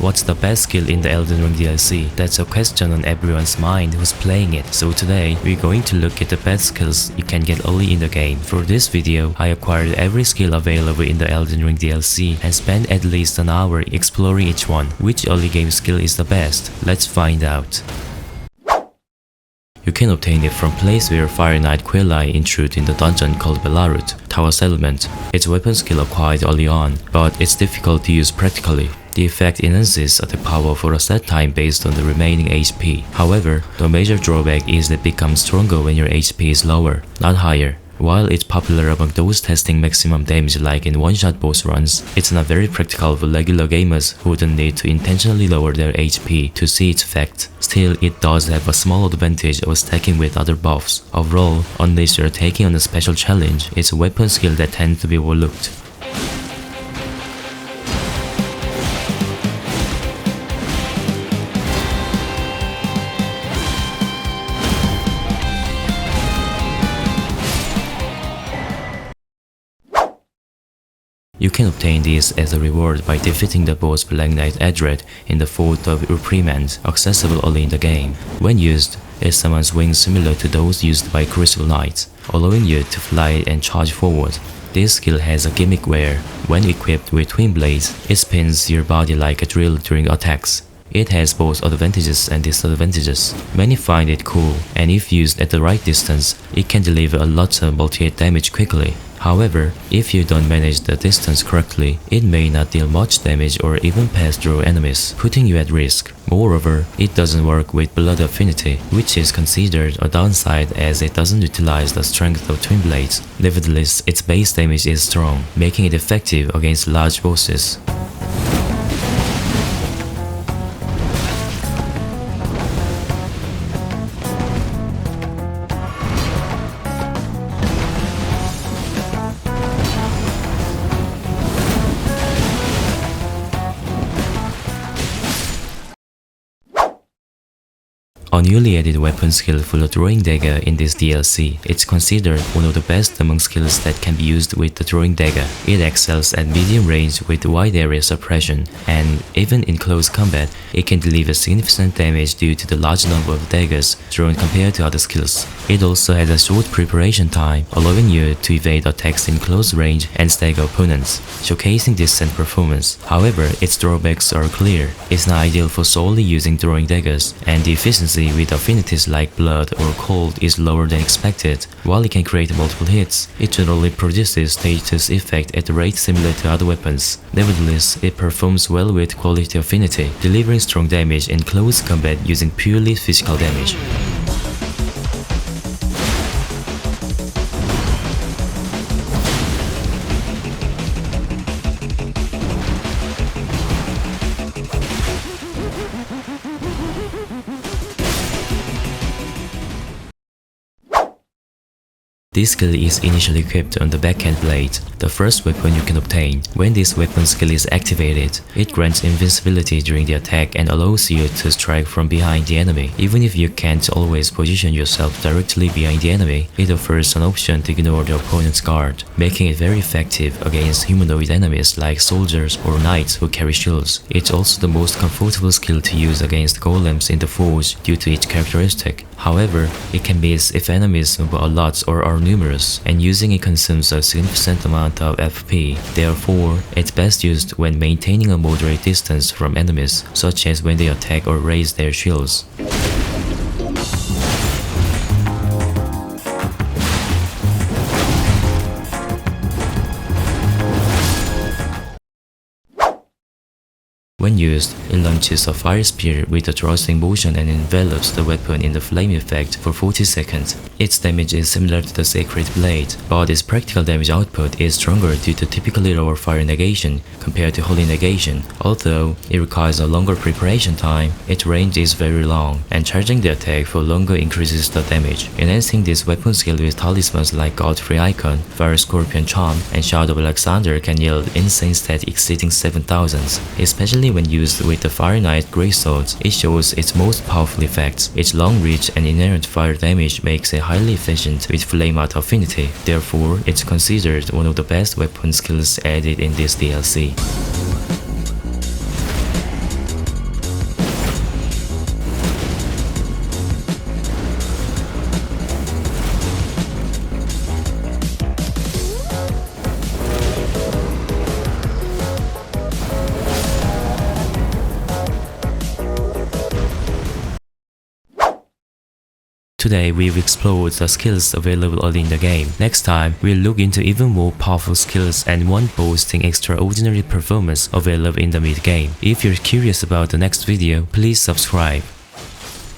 What's the best skill in the Elden RIng DLC? That's a question on everyone's mind who's playing it. So today, we're going to look at the best skills you can get early in the game. For this video, I acquired every skill available in the Elden RIng DLC and spent at least an hour exploring each one. Which early game skill is the best? Let's find out. You can obtain it from place where Fire Knight Quelai intrude in the dungeon called Belarut, Tower Settlement. It's a weapon skill acquired early on, but it's difficult to use practically. The effect enhances attack power for a set time based on the remaining HP. However, the major drawback is that it becomes stronger when your HP is lower, not higher. While it's popular among those testing maximum damage like in one-shot boss runs, it's not very practical for regular gamers who don't need to intentionally lower their HP to see its effect. Still, it does have a small advantage of stacking with other buffs. Overall, unless you're taking on a special challenge, it's a weapon skill that tends to be overlooked. You can obtain this as a reward by defeating the boss Black Knight Erdtree in the Fort of Reprimand, accessible early in the game. When used, it summons wings similar to those used by Crucible Knights, allowing you to fly and charge forward. This skill has a gimmick where, when equipped with twin blades, it spins your body like a drill during attacks. It has both advantages and disadvantages. Many find it cool, and if used at the right distance, it can deliver a lot of multi-hit damage quickly. However, if you don't manage the distance correctly, it may not deal much damage or even pass through enemies, putting you at risk. Moreover, it doesn't work with blood affinity, which is considered a downside as it doesn't utilize the strength of twin blades. Nevertheless, its base damage is strong, making it effective against large bosses. A newly added weapon skill for the Throwing Dagger in this DLC. It's considered one of the best among skills that can be used with the Throwing Dagger. It excels at medium range with wide area suppression, and even in close combat, it can deliver significant damage due to the large number of daggers thrown compared to other skills. It also has a short preparation time, allowing you to evade attacks in close range and stagger opponents, showcasing decent performance. However, its drawbacks are clear. It's not ideal for solely using Throwing Daggers, and the efficiency with affinities like blood or cold is lower than expected. While it can create multiple hits, it generally produces status effect at a rate similar to other weapons. Nevertheless, it performs well with quality affinity, delivering strong damage in close combat using purely physical damage. This skill is initially equipped on the backhand blade, the first weapon you can obtain. When this weapon skill is activated, it grants invincibility during the attack and allows you to strike from behind the enemy. Even if you can't always position yourself directly behind the enemy, it offers an option to ignore the opponent's guard, making it very effective against humanoid enemies like soldiers or knights who carry shields. It's also the most comfortable skill to use against golems in the forge due to its characteristic. However, it can miss if enemies move a lot or are numerous, and using it consumes a significant amount of FP. Therefore, it's best used when maintaining a moderate distance from enemies, such as when they attack or raise their shields. When used, it launches a fire spear with a thrusting motion and envelops the weapon in the flame effect for 40 seconds. Its damage is similar to the Sacred Blade, but its practical damage output is stronger due to typically lower fire negation compared to holy negation. Although it requires a longer preparation time, its range is very long, and charging the attack for longer increases the damage. Enhancing this weapon skill with talismans like Godfrey Icon, Fire Scorpion Charm, and Shadow of Alexander can yield insane stats exceeding 7,000, especially when used with the Fire Knight Greatsword. It shows its most powerful effects. Its long reach and inherent fire damage makes it highly efficient with flame art affinity. Therefore, it's considered one of the best weapon skills added in this DLC. Today we've explored the skills available early in the game. Next time, we'll look into even more powerful skills and one boasting extraordinary performance available in the mid-game. If you're curious about the next video, please subscribe.